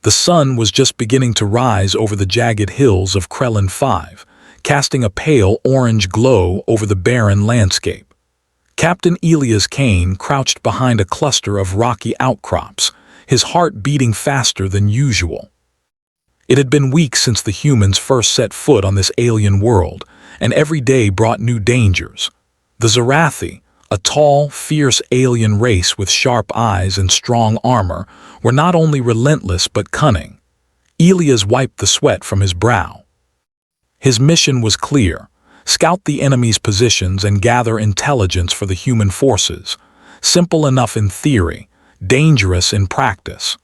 The sun was just beginning to rise over the jagged hills of Krellin 5, casting a pale orange glow over the barren landscape. Captain Elias Kane crouched behind a cluster of rocky outcrops, his heart beating faster than usual. It had been weeks since the humans first set foot on this alien world, and every day brought new dangers. The Zarathi, a tall, fierce alien race with sharp eyes and strong armor, were not only relentless but cunning. Elias wiped the sweat from his brow. His mission was clear: scout the enemy's positions and gather intelligence for the human forces. Simple enough in theory, dangerous in practice.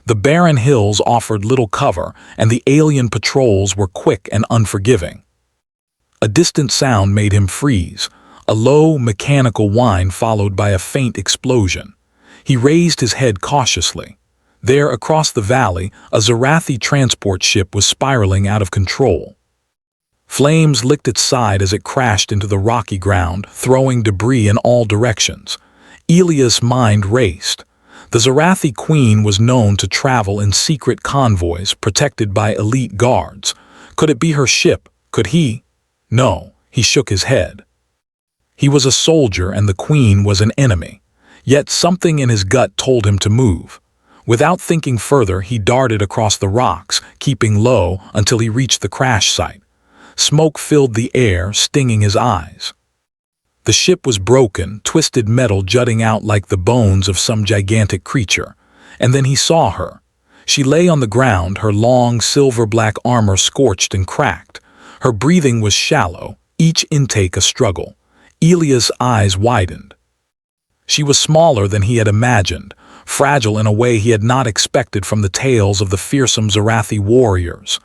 The barren hills offered little cover, and the alien patrols were quick and unforgiving. A distant sound made him freeze, a low, mechanical whine followed by a faint explosion. He raised his head cautiously. There, across the valley, a Zarathi transport ship was spiraling out of control. Flames licked its side as it crashed into the rocky ground, throwing debris in all directions. Elias' mind raced. The Zarathi Queen was known to travel in secret convoys protected by elite guards. Could it be her ship? Could he? No, he shook his head. He was a soldier and the Queen was an enemy. Yet something in his gut told him to move. Without thinking further, he darted across the rocks, keeping low until he reached the crash site. Smoke filled the air, stinging his eyes. The ship was broken, twisted metal jutting out like the bones of some gigantic creature. And then he saw her. She lay on the ground, her long, silver-black armor scorched and cracked. Her breathing was shallow, each intake a struggle. Elias' eyes widened. She was smaller than he had imagined, fragile in a way he had not expected from the tales of the fearsome Zarathi warriors.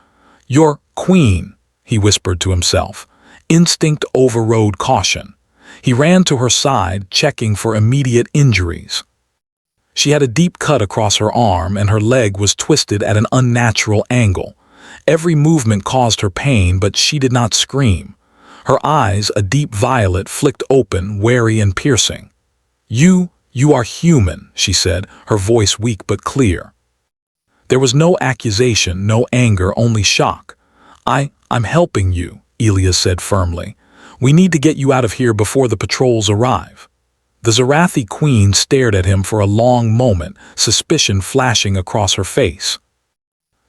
"Your queen," he whispered to himself. Instinct overrode caution. He ran to her side, checking for immediate injuries. She had a deep cut across her arm and her leg was twisted at an unnatural angle. Every movement caused her pain, but she did not scream. Her eyes, a deep violet, flicked open, wary and piercing. You are human," she said, her voice weak but clear. There was no accusation, no anger, only shock. I'm helping you," Elias said firmly. "We need to get you out of here before the patrols arrive." The Zarathi Queen stared at him for a long moment, suspicion flashing across her face.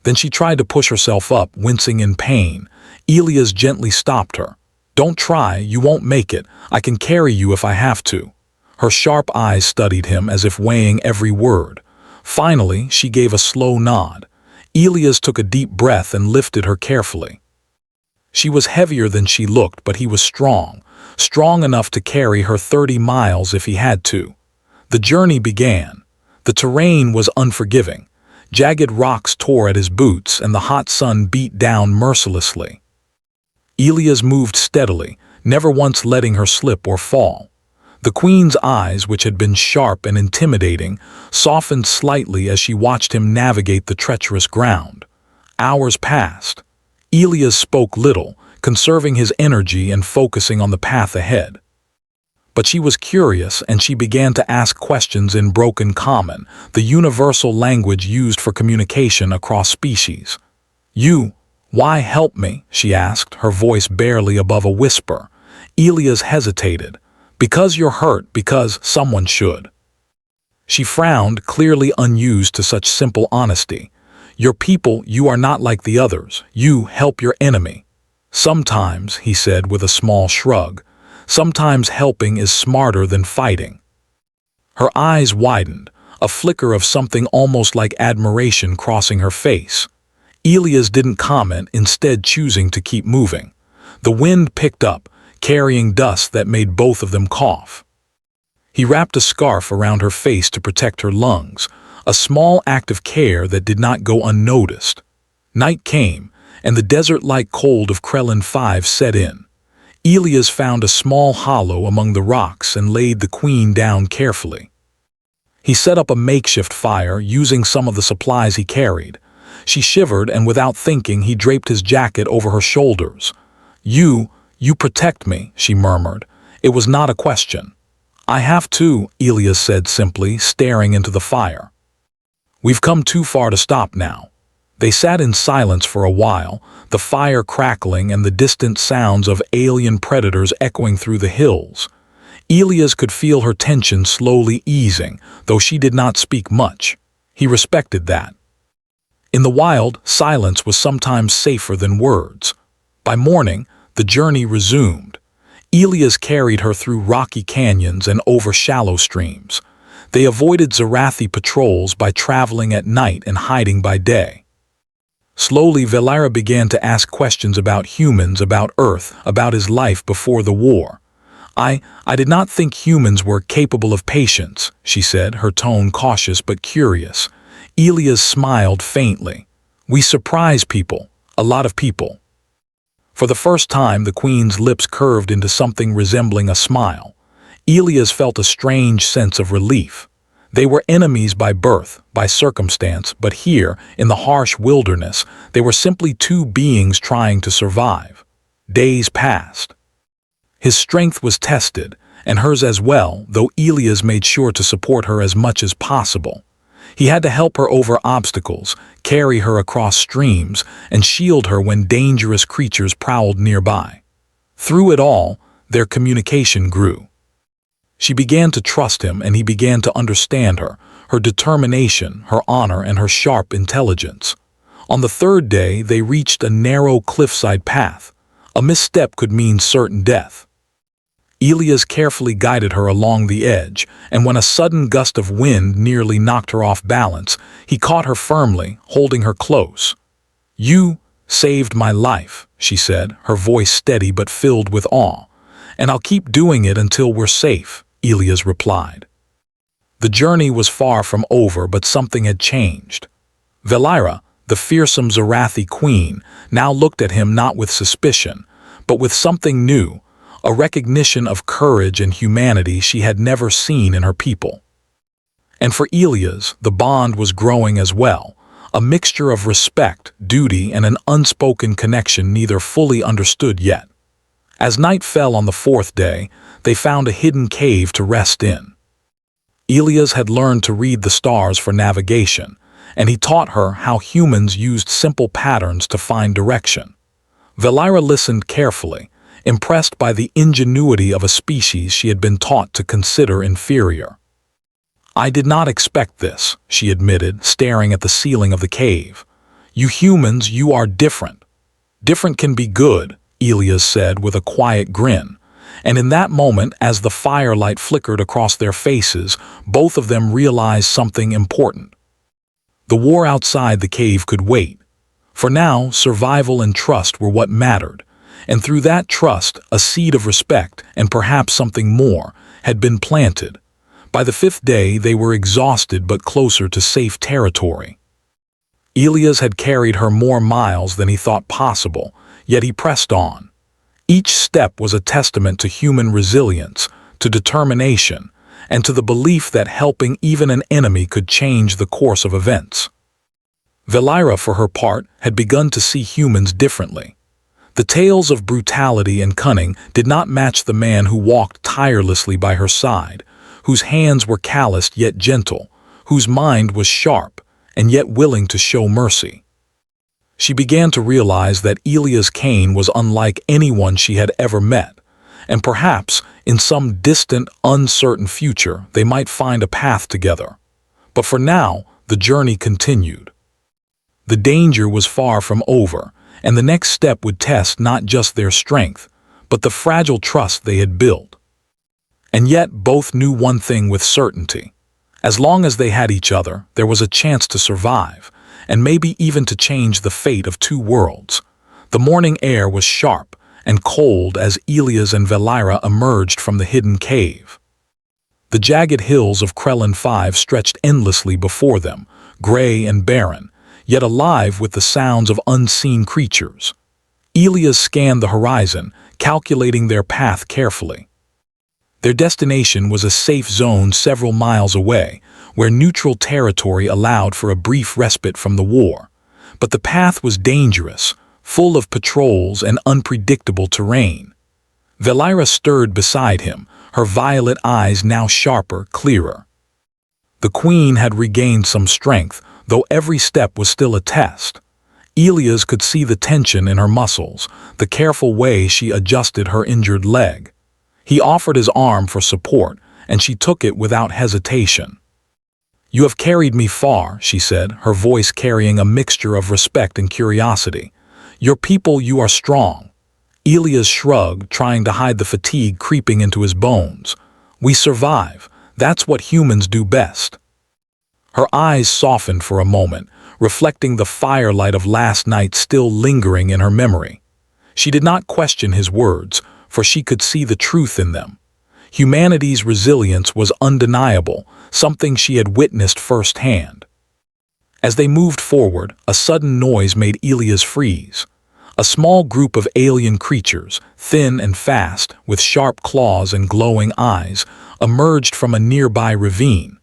Then she tried to push herself up, wincing in pain. Elias gently stopped her. "Don't try, you won't make it. I can carry you if I have to." Her sharp eyes studied him as if weighing every word. Finally, she gave a slow nod. Elias took a deep breath and lifted her carefully. She was heavier than she looked, but he was strong enough to carry her 30 miles if he had to. The journey began. The terrain was unforgiving. Jagged rocks tore at his boots and the hot sun beat down mercilessly. Elias moved steadily, never once letting her slip or fall. The Queen's eyes, which had been sharp and intimidating, softened slightly as she watched him navigate the treacherous ground. Hours passed. Elias spoke little, conserving his energy and focusing on the path ahead. But she was curious, and she began to ask questions in broken common, the universal language used for communication across species. Why help me?" she asked, her voice barely above a whisper. Elias hesitated. "Because you're hurt, because someone should." She frowned, clearly unused to such simple honesty. "Your people, you are not like the others. You help your enemy." "Sometimes," he said with a small shrug. "Sometimes helping is smarter than fighting." Her eyes widened, a flicker of something almost like admiration crossing her face. Elias didn't comment, instead choosing to keep moving. The wind picked up, carrying dust that made both of them cough. He wrapped a scarf around her face to protect her lungs, a small act of care that did not go unnoticed. Night came, and the desert-like cold of Krellin 5 set in. Elias found a small hollow among the rocks and laid the Queen down carefully. He set up a makeshift fire, using some of the supplies he carried. She shivered, and without thinking, he draped his jacket over her shoulders. You protect me," she murmured. It was not a question. "I have to," Elias said simply, staring into the fire. "We've come too far to stop now. They sat in silence for a while, the fire crackling and the distant sounds of alien predators echoing through the hills. Elias could feel her tension slowly easing, though she did not speak much. He respected that. In the wild, silence was sometimes safer than words. By morning, the journey resumed. Elias carried her through rocky canyons and over shallow streams. They avoided Zarathi patrols by traveling at night and hiding by day. Slowly, Valera began to ask questions about humans, about Earth, about his life before the war. I did not think humans were capable of patience, she said, her tone cautious but curious. Elias smiled faintly. We surprise people, a lot of people. For the first time, the Queen's lips curved into something resembling a smile. Elias felt a strange sense of relief. They were enemies by birth, by circumstance, but here, in the harsh wilderness, they were simply two beings trying to survive. Days passed. His strength was tested, and hers as well, though Elias made sure to support her as much as possible. He had to help her over obstacles, carry her across streams, and shield her when dangerous creatures prowled nearby. Through it all, their communication grew. She began to trust him, and he began to understand her, her determination, her honor, and her sharp intelligence. On the third day, they reached a narrow cliffside path. A misstep could mean certain death. Elias carefully guided her along the edge, and when a sudden gust of wind nearly knocked her off balance, he caught her firmly, holding her close. "You saved my life," she said, her voice steady but filled with awe. "And I'll keep doing it until we're safe," Elias replied. The journey was far from over, but something had changed. Valera, the fearsome Zarathi queen, now looked at him not with suspicion, but with something new, a recognition of courage and humanity she had never seen in her people. And for Elias, the bond was growing as well, a mixture of respect, duty, and an unspoken connection neither fully understood yet. As night fell on the fourth day, they found a hidden cave to rest in. Elias had learned to read the stars for navigation, and he taught her how humans used simple patterns to find direction. Valera listened carefully, impressed by the ingenuity of a species she had been taught to consider inferior. "I did not expect this," she admitted, staring at the ceiling of the cave. "You humans, you are different." "Different can be good," Elias said with a quiet grin. And in that moment, as the firelight flickered across their faces, both of them realized something important. The war outside the cave could wait. For now, survival and trust were what mattered. And through that trust, a seed of respect, and perhaps something more, had been planted. By the fifth day, they were exhausted but closer to safe territory. Elias had carried her more miles than he thought possible, yet he pressed on. Each step was a testament to human resilience, to determination, and to the belief that helping even an enemy could change the course of events. Valera, for her part, had begun to see humans differently. The tales of brutality and cunning did not match the man who walked tirelessly by her side, whose hands were calloused yet gentle, whose mind was sharp and yet willing to show mercy. She began to realize that Elias Kane was unlike anyone she had ever met, and perhaps, in some distant, uncertain future, they might find a path together. But for now, the journey continued. The danger was far from over, and the next step would test not just their strength, but the fragile trust they had built. And yet both knew one thing with certainty. As long as they had each other, there was a chance to survive, and maybe even to change the fate of two worlds. The morning air was sharp and cold as Elias and Valera emerged from the hidden cave. The jagged hills of Krellin 5 stretched endlessly before them, gray and barren, yet alive with the sounds of unseen creatures. Elias scanned the horizon, calculating their path carefully. Their destination was a safe zone several miles away, where neutral territory allowed for a brief respite from the war. But the path was dangerous, full of patrols and unpredictable terrain. Valera stirred beside him, her violet eyes now sharper, clearer. The Queen had regained some strength, though every step was still a test. Elias could see the tension in her muscles, the careful way she adjusted her injured leg. He offered his arm for support, and she took it without hesitation. "You have carried me far," she said, her voice carrying a mixture of respect and curiosity. "Your people, you are strong." Elias shrugged, trying to hide the fatigue creeping into his bones. "We survive. That's what humans do best." Her eyes softened for a moment, reflecting the firelight of last night still lingering in her memory. She did not question his words, for she could see the truth in them. Humanity's resilience was undeniable, something she had witnessed firsthand. As they moved forward, a sudden noise made Elias freeze. A small group of alien creatures, thin and fast, with sharp claws and glowing eyes, emerged from a nearby ravine.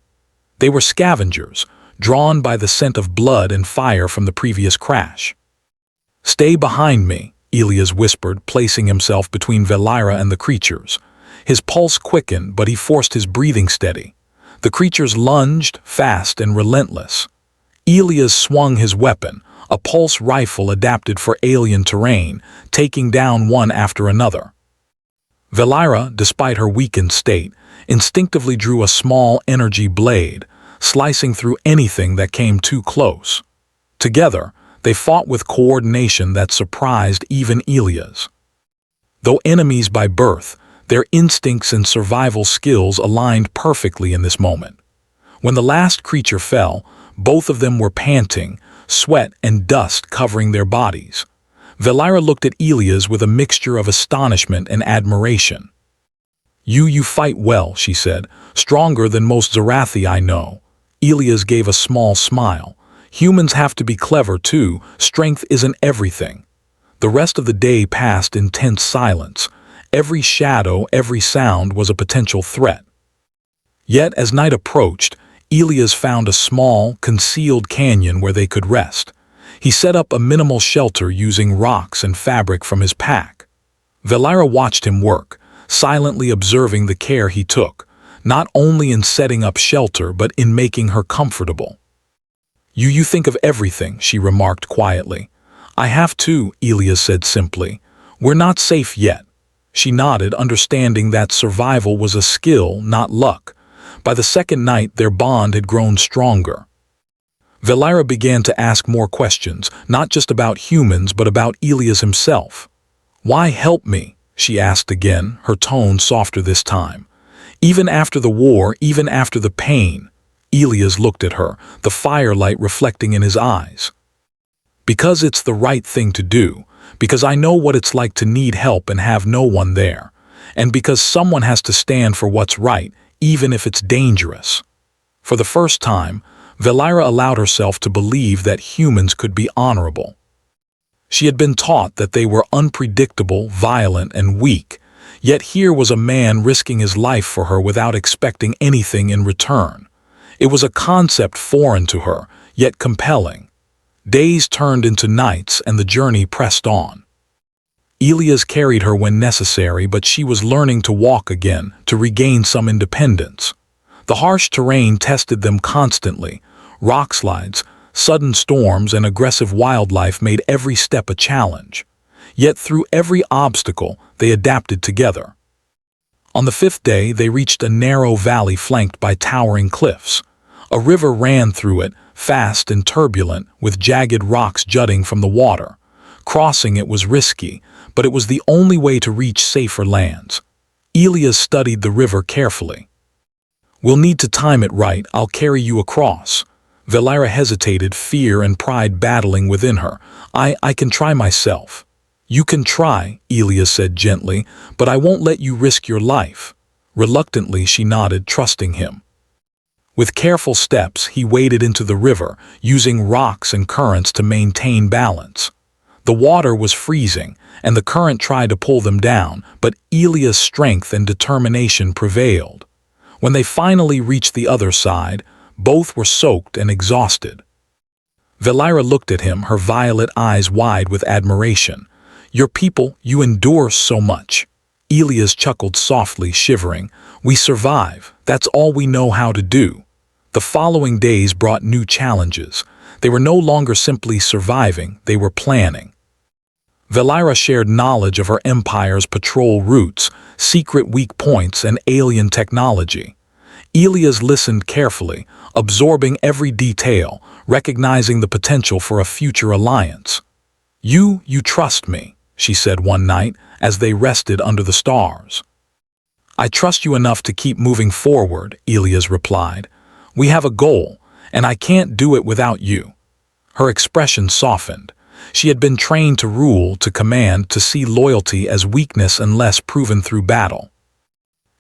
They were scavengers, drawn by the scent of blood and fire from the previous crash. "Stay behind me," Elias whispered, placing himself between Velira and the creatures. His pulse quickened, but he forced his breathing steady. The creatures lunged, fast and relentless. Elias swung his weapon, a pulse rifle adapted for alien terrain, taking down one after another. Velira, despite her weakened state, instinctively drew a small energy blade, slicing through anything that came too close. Together, they fought with coordination that surprised even Elias. Though enemies by birth, their instincts and survival skills aligned perfectly in this moment. When the last creature fell, both of them were panting, sweat and dust covering their bodies. Velira looked at Elias with a mixture of astonishment and admiration. You fight well," she said, "stronger than most Zarathi I know." Elias gave a small smile. "Humans have to be clever too, strength isn't everything." The rest of the day passed in tense silence. Every shadow, every sound was a potential threat. Yet, as night approached, Elias found a small, concealed canyon where they could rest. He set up a minimal shelter using rocks and fabric from his pack. Velira watched him work, silently observing the care he took, not only in setting up shelter but in making her comfortable. You think of everything," she remarked quietly. "I have to," Elias said simply. "We're not safe yet." She nodded, understanding that survival was a skill, not luck. By the second night, their bond had grown stronger. Velira began to ask more questions, not just about humans, but about Elias himself. "Why help me?" she asked again, her tone softer this time. "Even after the war, even after the pain." Elias looked at her, the firelight reflecting in his eyes. "Because it's the right thing to do. Because I know what it's like to need help and have no one there. And because someone has to stand for what's right, even if it's dangerous." For the first time, Velira allowed herself to believe that humans could be honorable. She had been taught that they were unpredictable, violent, and weak, yet here was a man risking his life for her without expecting anything in return. It was a concept foreign to her, yet compelling. Days turned into nights and the journey pressed on. Elias carried her when necessary, but she was learning to walk again, to regain some independence. The harsh terrain tested them constantly. Rockslides, sudden storms, and aggressive wildlife made every step a challenge. Yet through every obstacle, they adapted together. On the fifth day, they reached a narrow valley flanked by towering cliffs. A river ran through it, fast and turbulent, with jagged rocks jutting from the water. Crossing it was risky, but it was the only way to reach safer lands. Elias studied the river carefully. "We'll need to time it right, I'll carry you across." Velira hesitated, fear and pride battling within her. I can try myself." "You can try," Elias said gently, "but I won't let you risk your life." Reluctantly she nodded, trusting him. With careful steps, he waded into the river, using rocks and currents to maintain balance. The water was freezing, and the current tried to pull them down, but Elias' strength and determination prevailed. When they finally reached the other side, both were soaked and exhausted. Velira looked at him, her violet eyes wide with admiration. "Your people, you endure so much." Elias chuckled softly, shivering. "We survive. That's all we know how to do." The following days brought new challenges. They were no longer simply surviving, they were planning. Valira shared knowledge of her empire's patrol routes, secret weak points, and alien technology. Elias listened carefully, absorbing every detail, recognizing the potential for a future alliance. You trust me," she said one night as they rested under the stars. "I trust you enough to keep moving forward," Elias replied. "We have a goal, and I can't do it without you." Her expression softened. She had been trained to rule, to command, to see loyalty as weakness unless proven through battle.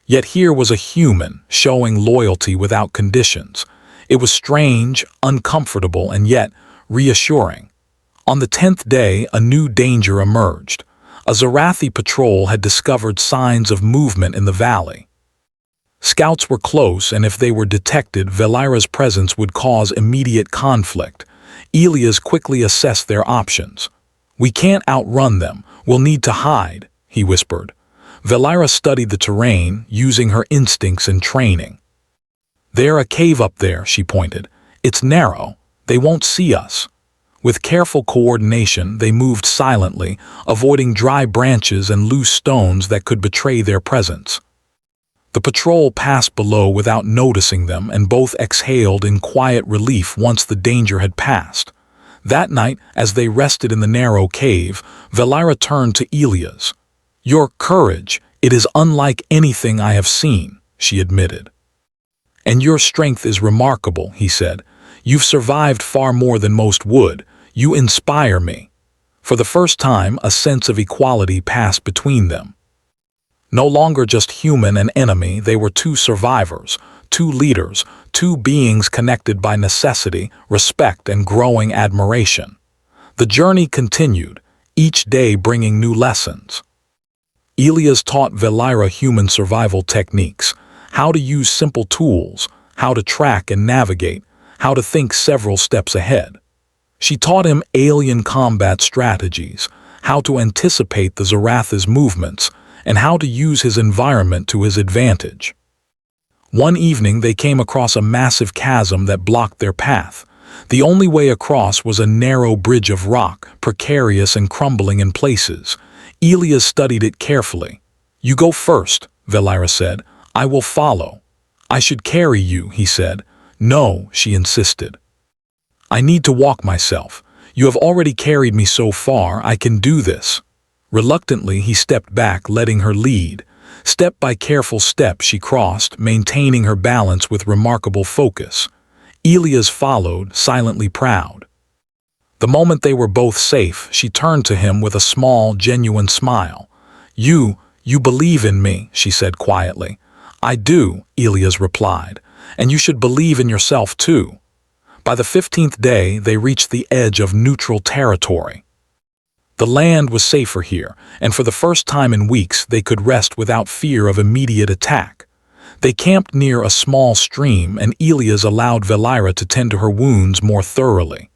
Yet here was a human showing loyalty without conditions. It was strange, uncomfortable, and yet reassuring. On the 10th day, a new danger emerged. A Zarathi patrol had discovered signs of movement in the valley. Scouts were close, and if they were detected, Valira's presence would cause immediate conflict. Elias quickly assessed their options. "We can't outrun them. We'll need to hide," he whispered. Valira studied the terrain, using her instincts and training. "There's a cave up there," she pointed. "It's narrow. They won't see us." With careful coordination, they moved silently, avoiding dry branches and loose stones that could betray their presence. The patrol passed below without noticing them, and both exhaled in quiet relief once the danger had passed. That night, as they rested in the narrow cave, Valira turned to Elias. "Your courage, it is unlike anything I have seen," she admitted. "And your strength is remarkable," he said. "You've survived far more than most would. You inspire me." For the first time, a sense of equality passed between them. No longer just human and enemy, they were two survivors, two leaders, two beings connected by necessity, respect, and growing admiration. The journey continued, each day bringing new lessons. Elias taught Valira human survival techniques, how to use simple tools, how to track and navigate, how to think several steps ahead. She taught him alien combat strategies, how to anticipate the Zarathi's movements, and how to use his environment to his advantage. One evening they came across a massive chasm that blocked their path. The only way across was a narrow bridge of rock, precarious and crumbling in places. Elias studied it carefully. "You go first," Valira said. "I will follow." "I should carry you," he said. "No," she insisted. "I need to walk myself. You have already carried me so far, I can do this." Reluctantly, he stepped back, letting her lead. Step by careful step, she crossed, maintaining her balance with remarkable focus. Elias followed, silently proud. The moment they were both safe, she turned to him with a small, genuine smile. You believe in me," she said quietly. "I do," Elias replied, "and you should believe in yourself too." By the 15th day, they reached the edge of neutral territory. The land was safer here, and for the first time in weeks they could rest without fear of immediate attack. They camped near a small stream, and Elias allowed Valira to tend to her wounds more thoroughly.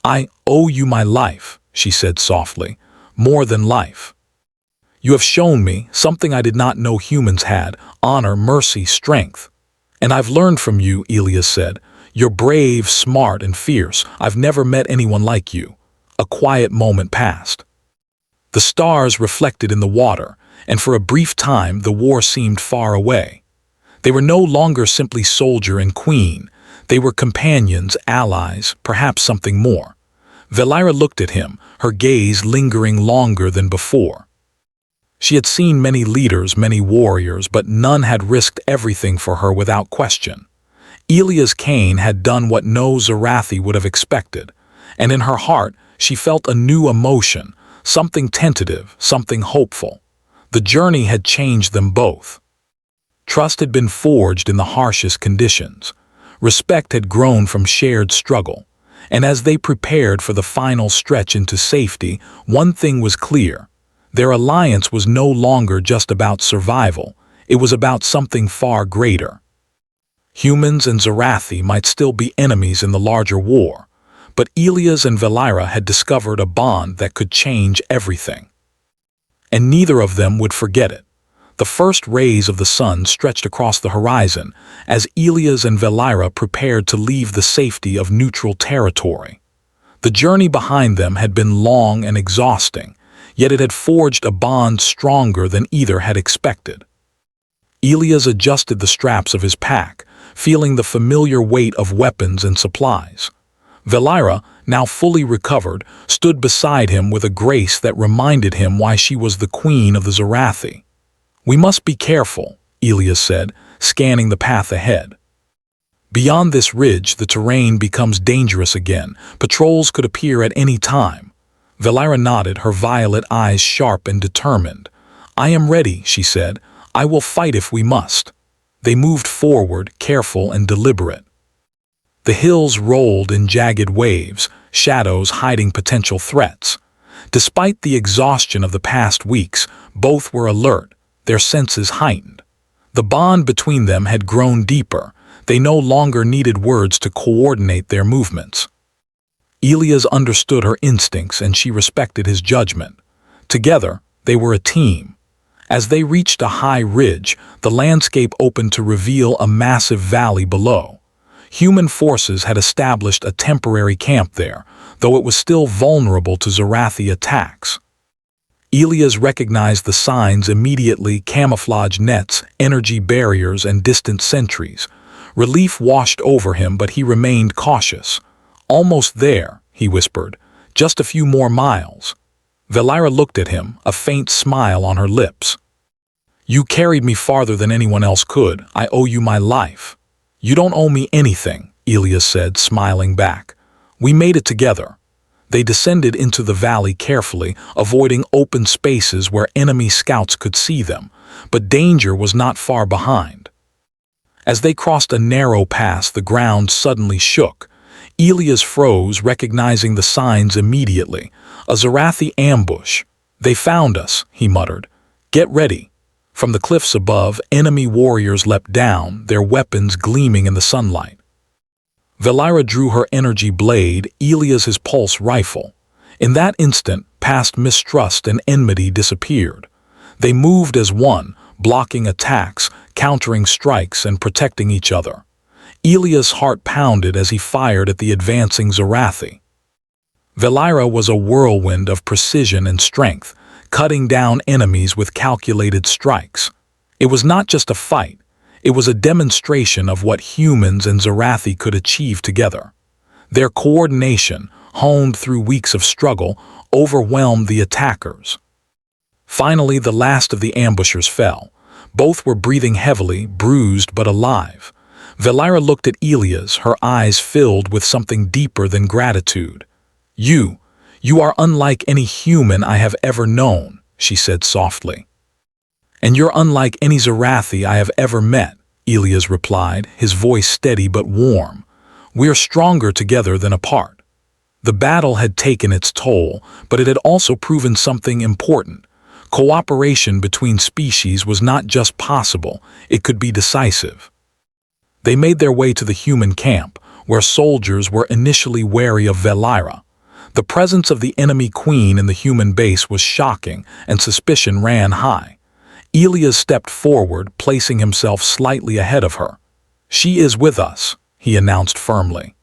"I owe you my life," she said softly, "more than life. You have shown me something I did not know humans had: honor, mercy, strength. And I've learned from you," Elias said. "You're brave, smart, and fierce. I've never met anyone like you." A quiet moment passed. The stars reflected in the water, and for a brief time the war seemed far away. They were no longer simply soldier and queen. They were companions, allies, perhaps something more. Valira looked at him, her gaze lingering longer than before. She had seen many leaders, many warriors, but none had risked everything for her without question. Elias Kane had done what no Zarathi would have expected, and in her heart she felt a new emotion, something tentative, something hopeful. The journey had changed them both. Trust had been forged in the harshest conditions. Respect had grown from shared struggle. And as they prepared for the final stretch into safety, one thing was clear. Their alliance was no longer just about survival. It was about something far greater. Humans and Zarathi might still be enemies in the larger war, but Elias and Valira had discovered a bond that could change everything. And neither of them would forget it. The first rays of the sun stretched across the horizon as Elias and Valira prepared to leave the safety of neutral territory. The journey behind them had been long and exhausting, yet it had forged a bond stronger than either had expected. Elias adjusted the straps of his pack, feeling the familiar weight of weapons and supplies. Valira, now fully recovered, stood beside him with a grace that reminded him why she was the queen of the Zarathi. "We must be careful," Elias said, scanning the path ahead. "Beyond this ridge, the terrain becomes dangerous again. Patrols could appear at any time." Valira nodded, her violet eyes sharp and determined. "I am ready," she said. "I will fight if we must." They moved forward, careful and deliberate. The hills rolled in jagged waves, shadows hiding potential threats. Despite the exhaustion of the past weeks, both were alert, their senses heightened. The bond between them had grown deeper. They no longer needed words to coordinate their movements. Elias understood her instincts and she respected his judgment. Together, they were a team. As they reached a high ridge, the landscape opened to reveal a massive valley below. Human forces had established a temporary camp there, though it was still vulnerable to Zarathi attacks. Elias recognized the signs immediately: camouflage nets, energy barriers, and distant sentries. Relief washed over him, but he remained cautious. "Almost there," he whispered. "Just a few more miles." Valira looked at him, a faint smile on her lips. "You carried me farther than anyone else could. I owe you my life." "You don't owe me anything," Elias said, smiling back. "We made it together." They descended into the valley carefully, avoiding open spaces where enemy scouts could see them, but danger was not far behind. As they crossed a narrow pass, the ground suddenly shook. Elias froze, recognizing the signs immediately. "A Zarathi ambush." "They found us," he muttered. "Get ready." From the cliffs above, enemy warriors leapt down, their weapons gleaming in the sunlight. Valira drew her energy blade, Elias his pulse rifle. In that instant, past mistrust and enmity disappeared. They moved as one, blocking attacks, countering strikes, and protecting each other. Elias' heart pounded as he fired at the advancing Zarathi. Valira was a whirlwind of precision and strength, cutting down enemies with calculated strikes. It was not just a fight, it was a demonstration of what humans and Zarathi could achieve together. Their coordination, honed through weeks of struggle, overwhelmed the attackers. Finally, the last of the ambushers fell. Both were breathing heavily, bruised but alive. Valira looked at Elias, her eyes filled with something deeper than gratitude. You are unlike any human I have ever known," she said softly. "And you're unlike any Zarathi I have ever met," Elias replied, his voice steady but warm. "We're stronger together than apart." The battle had taken its toll, but it had also proven something important. Cooperation between species was not just possible, it could be decisive. They made their way to the human camp, where soldiers were initially wary of Valira. The presence of the enemy queen in the human base was shocking, and suspicion ran high. Elias stepped forward, placing himself slightly ahead of her. "She is with us," he announced firmly.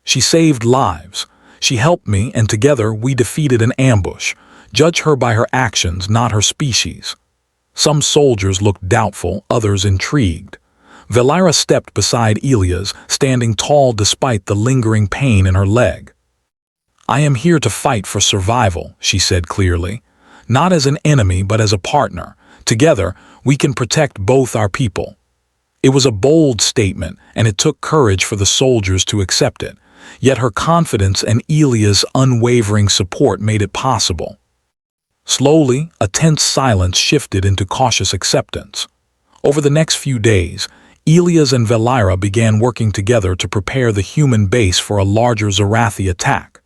"She saved lives. She helped me, and together we defeated an ambush. Judge her by her actions, not her species." Some soldiers looked doubtful, others intrigued. Valira stepped beside Elias, standing tall despite the lingering pain in her leg. "I am here to fight for survival," she said clearly. "Not as an enemy, but as a partner. Together, we can protect both our people." It was a bold statement, and it took courage for the soldiers to accept it. Yet her confidence and Elias' unwavering support made it possible. Slowly, a tense silence shifted into cautious acceptance. Over the next few days, Elias and Valira began working together to prepare the human base for a larger Zarathi attack.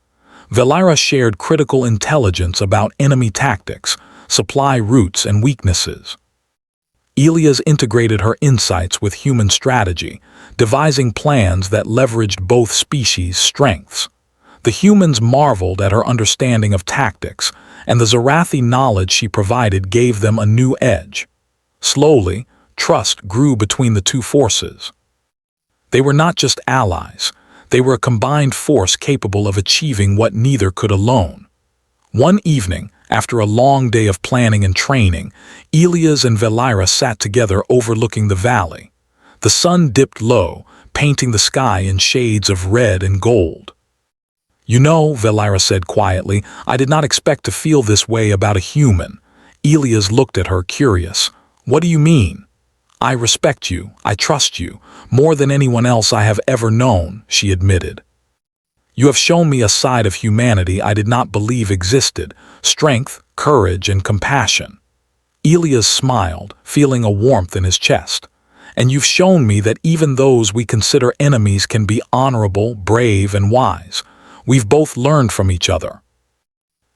Valira shared critical intelligence about enemy tactics, supply routes, and weaknesses. Elias integrated her insights with human strategy, devising plans that leveraged both species' strengths. The humans marveled at her understanding of tactics, and the Zarathi knowledge she provided gave them a new edge. Slowly, trust grew between the two forces. They were not just allies, They were a combined force capable of achieving what neither could alone. One evening, after a long day of planning and training, Elias and Velira sat together overlooking the valley. The sun dipped low, painting the sky in shades of red and gold. "You know," Velira said quietly, "I did not expect to feel this way about a human." Elias looked at her, curious. "What do you mean?" "I respect you, I trust you, more than anyone else I have ever known," she admitted. "You have shown me a side of humanity I did not believe existed, strength, courage, and compassion." Elias smiled, feeling a warmth in his chest. "And you've shown me that even those we consider enemies can be honorable, brave, and wise. We've both learned from each other."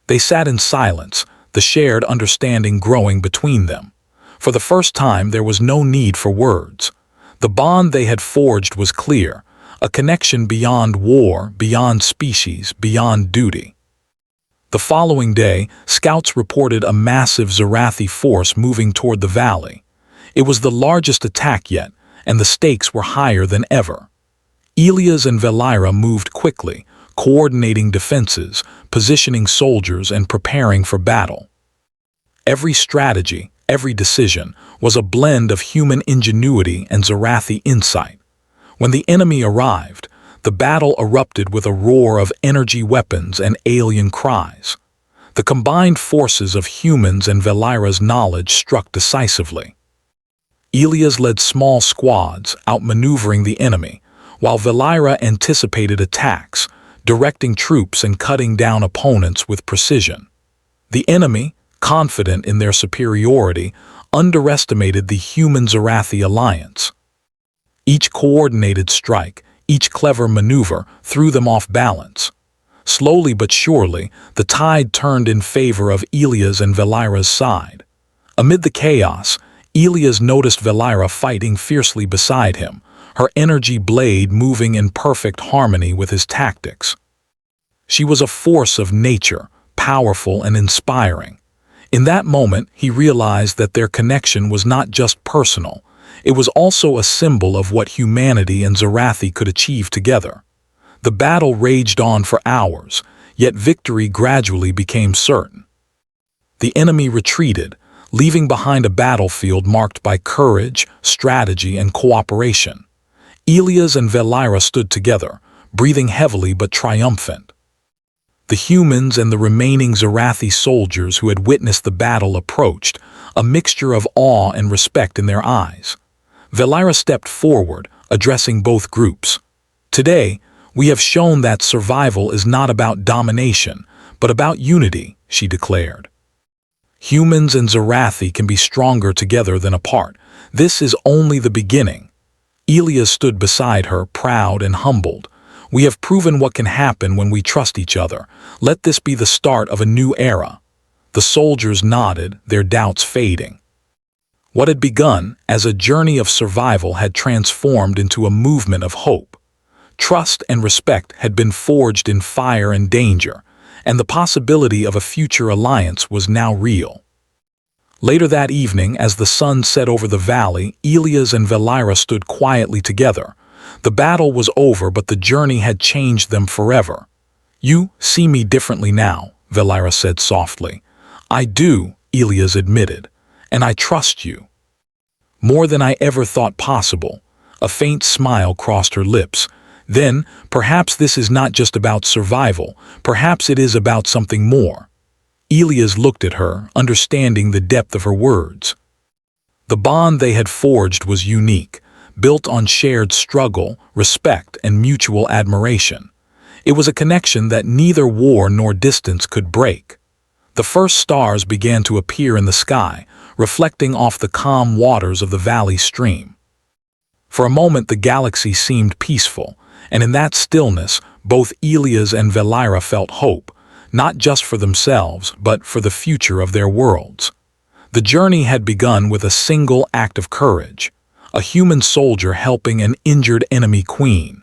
They sat in silence, the shared understanding growing between them. For the first time, there was no need for words. The bond they had forged was clear, a connection beyond war, beyond species, beyond duty. The following day, scouts reported a massive Zarathi force moving toward the valley. It was the largest attack yet, and the stakes were higher than ever. Elias and Velira moved quickly, coordinating defenses, positioning soldiers, and preparing for battle. Every strategy, every decision, was a blend of human ingenuity and Zarathi insight. When the enemy arrived, the battle erupted with a roar of energy weapons and alien cries. The combined forces of humans and Velira's knowledge struck decisively. Elias led small squads, outmaneuvering the enemy, while Velira anticipated attacks, directing troops and cutting down opponents with precision. The enemy, confident in their superiority, underestimated the human-Zarathi alliance. Each coordinated strike, each clever maneuver, threw them off balance. Slowly but surely, the tide turned in favor of Elias and Velira's side. Amid the chaos, Elias noticed Velira fighting fiercely beside him, her energy blade moving in perfect harmony with his tactics. She was a force of nature, powerful and inspiring. In that moment, he realized that their connection was not just personal. It was also a symbol of what humanity and Zarathi could achieve together. The battle raged on for hours, yet victory gradually became certain. The enemy retreated, leaving behind a battlefield marked by courage, strategy, and cooperation. Elias and Velira stood together, breathing heavily but triumphant. The humans and the remaining Zarathi soldiers who had witnessed the battle approached, a mixture of awe and respect in their eyes. Velira stepped forward, addressing both groups. "Today, we have shown that survival is not about domination, but about unity," she declared. "Humans and Zarathi can be stronger together than apart. This is only the beginning." Elias stood beside her, proud and humbled. "We have proven what can happen when we trust each other. Let this be the start of a new era." The soldiers nodded, their doubts fading. What had begun as a journey of survival had transformed into a movement of hope. Trust and respect had been forged in fire and danger, and the possibility of a future alliance was now real. Later that evening, as the sun set over the valley, Elias and Velira stood quietly together. The battle was over, but the journey had changed them forever. "You see me differently now," Velira said softly. "I do," Elias admitted, "and I trust you." "More than I ever thought possible." A faint smile crossed her lips. "Then, perhaps this is not just about survival. Perhaps it is about something more." Elias looked at her, understanding the depth of her words. The bond they had forged was unique, built on shared struggle, respect, and mutual admiration. It was a connection that neither war nor distance could break. The first stars began to appear in the sky, reflecting off the calm waters of the valley stream. For a moment the galaxy seemed peaceful, and in that stillness both Elias and Velira felt hope, not just for themselves, but for the future of their worlds. The journey had begun with a single act of courage, a human soldier helping an injured enemy queen.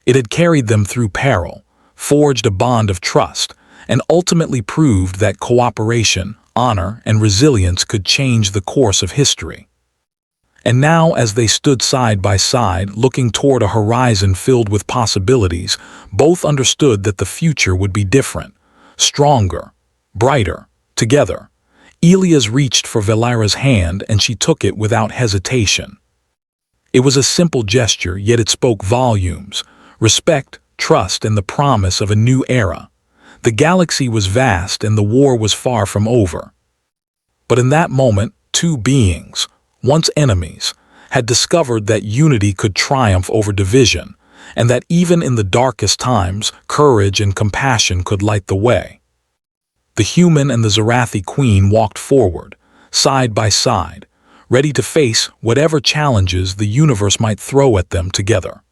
It had carried them through peril, forged a bond of trust, and ultimately proved that cooperation, honor, and resilience could change the course of history. And now, as they stood side by side, looking toward a horizon filled with possibilities, both understood that the future would be different, stronger, brighter, together. Elias reached for Valera's hand, and she took it without hesitation. It was a simple gesture, yet it spoke volumes: respect, trust, and the promise of a new era. The galaxy was vast, and the war was far from over. But in that moment, two beings, once enemies, had discovered that unity could triumph over division, and that even in the darkest times, courage and compassion could light the way. The human and the Zarathi queen walked forward, side by side, ready to face whatever challenges the universe might throw at them together.